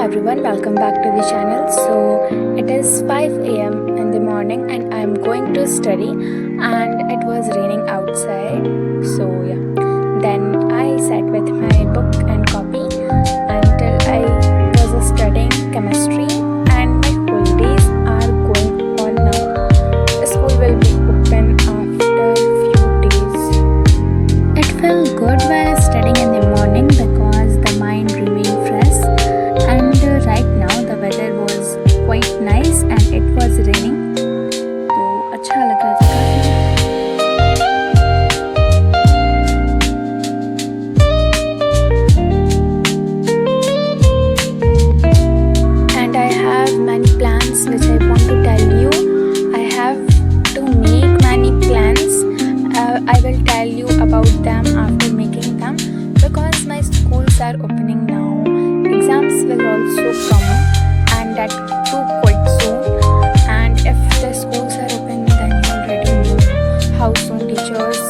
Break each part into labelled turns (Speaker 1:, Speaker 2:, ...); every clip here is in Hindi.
Speaker 1: everyone, welcome back to the channel. So it is 5 a.m. in the morning and I am going to study, and it was raining outside. So yeah, then I sat with my book and copy until I was studying chemistry, and my holidays are going on now. The school will be open after few days. It felt good while studying in the morning because the mind remained fresh, and right now the weather was quite nice and it was raining, तो अच्छा लग रहा था काफी। And I have many plans which I want to tell you. I have to make many plans. I will tell you about them after making them because my schools are opening now. Exams will also come, and that too quite soon. And if the schools are open, then you already know how soon teachers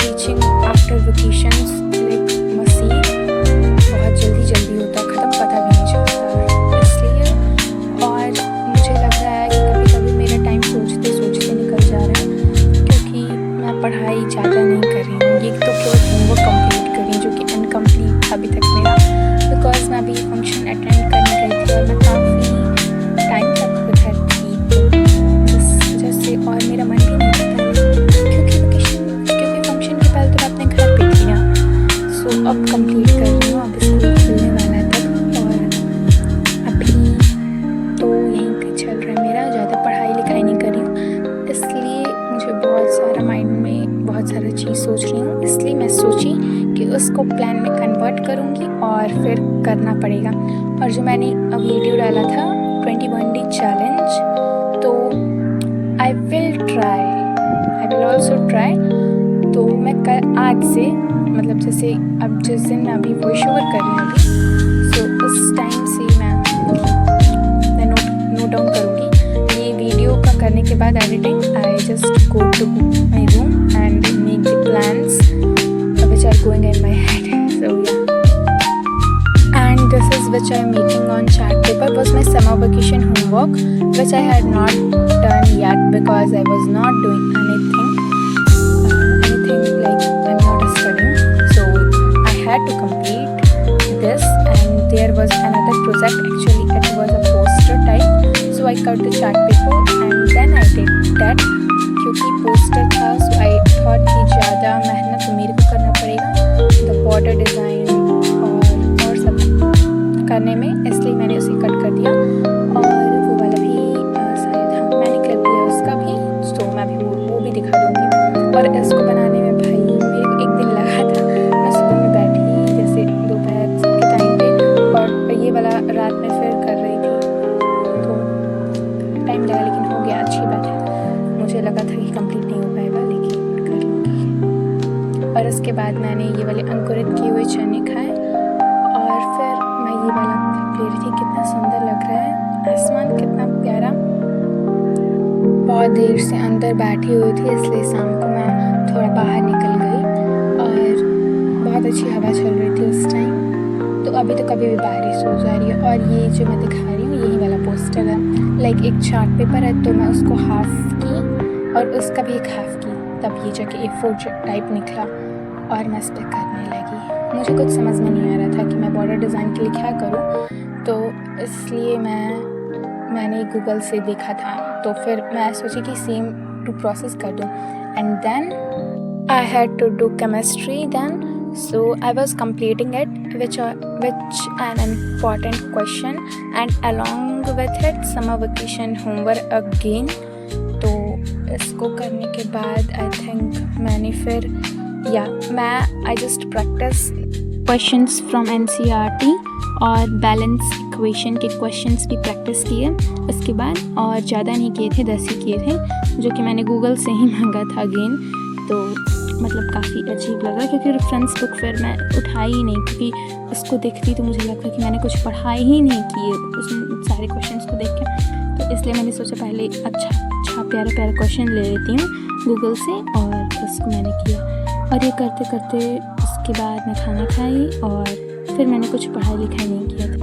Speaker 1: teaching after vacations like मसीह बहुत जल्दी होता है, ख़त्म पता भी नहीं चलता। इसलिए और मुझे लग रहा है कि कभी मेरा टाइम सोचते निकल जा रहा है, क्योंकि मैं पढ़ाई ज़्यादा नहीं कर रही हूँ। ये तो केवल होमवर्क कंप्लीट कर रही हूँ, जो कि इनकम्प्लीट अभी तक मेरा, बिकॉज मैं अभी फंक्शन अटेंड करने गई थी और मैं काफ़ी टाइम तक उधर थी, तो जिस वजह से और मेरा मन भी नहीं करता, क्योंकि फंक्शन के पहले तो मैं अपने घर पे थी ना। सो अब कंप्लीट कर रही हूँ, अब स्कूल खुलने वाला है तब, और अभी तो यहीं पे चल रहा है मेरा, ज़्यादा पढ़ाई लिखाई नहीं कर रही हूँ, इसलिए मुझे बहुत सारा माइंड में बहुत सारा चीज़ सोच रही हूँ। इसलिए मैं सोची कि उसको प्लान में कन्वर्ट करूँगी और फिर करना पड़ेगा। और जो मैंने वीडियो डाला था 21 डे चैलेंज, तो आई विल ऑल्सो ट्राई। तो मैं आज से, मतलब जैसे अब जिस दिन मैं अभी वॉइस ओवर कर रही हूँ अभी, सो उस टाइम से मैं नोट डाउन करूँगी। ये वीडियो का करने के बाद editing, I just go to my room and make the plans which are going in my head. So yeah, and this is which I am making on chart paper was my summer vacation homework, which I had not done yet because I was not doing anything like I'm not studying. So I had to complete this, and there was another project, actually it was a poster type, so I cut the chart paper and then I did that. क्योंकि पोस्टर था, सो आई थॉट कि ज़्यादा मेहनत तो मेरे को करना पड़ेगा द बॉर्डर डिज़ाइन और सब करने में, इसलिए मैंने उसे कट कर दिया। और वो वाला भी शायद, हाँ मैंने क्लिप दिया उसका भी, तो मैं भी वो भी दिखा दूँगी। और इसको बनाने में भाई मेरे को एक दिन लगा था, मैं सुबह में बैठी जैसे दोपहर के टाइम पे, और ये वाला रात में फिर कर रही थी, तो टाइम लगा लेकिन हो गया, अच्छी बात है। मुझे लगा था कि कंप्लीट नहीं हो पाएगा, लेकिन कर लूँगी। और उसके बाद मैंने ये वाले अंकुरित किए हुए चने खाए, और फिर मैं ये वाला क्लिप ले रही थी। कितना सुंदर लग रहा है, आसमान कितना प्यारा। बहुत देर से अंदर बैठी हुई थी, इसलिए शाम को मैं थोड़ा बाहर निकल गई, और बहुत अच्छी हवा चल रही थी उस टाइम। तो अभी तो कभी भी बारिश हो जा रही है। और ये जो मैं दिखा रही हूँ, यही वाला पोस्टर है, लाइक एक चार्ट पेपर है, तो मैं उसको हाफ की और उसका भी एक हाफ की, तब ये जाके A4 टाइप निकला और मैं इस पर करने लगी। मुझे कुछ समझ में नहीं आ रहा था कि मैं बॉर्डर डिज़ाइन के लिए क्या करूँ, तो इसलिए मैंने गूगल से देखा था, तो फिर मैं सोची कि सेम टू प्रोसेस कर दूँ। And then I had to do chemistry then, so I was completing it, which an important question, and along with it summer vacation homework again। तो इसको करने के बाद आई थिंक मैंने फिर I just practice questions from NCERT और बैलेंस इक्वेशन के क्वेश्चंस भी प्रैक्टिस किए उसके बाद, और ज़्यादा नहीं किए थे, 10 ही किए थे, जो कि मैंने गूगल से ही मांगा था अगेन। तो मतलब काफ़ी अजीब लगा, क्योंकि रेफरेंस बुक फिर मैं उठाई ही नहीं, क्योंकि उसको देखती तो मुझे लगता कि मैंने कुछ पढ़ाई ही नहीं की है उसमें सारे क्वेश्चंस को देख के। तो इसलिए मैंने सोचा पहले अच्छा प्यारा क्वेश्चन ले लेती हूँ गूगल से, और उसको मैंने किया। और ये करते करते उसके बाद मैं खाना खाई, और फिर मैंने कुछ पढ़ाई लिखाई नहीं किया था।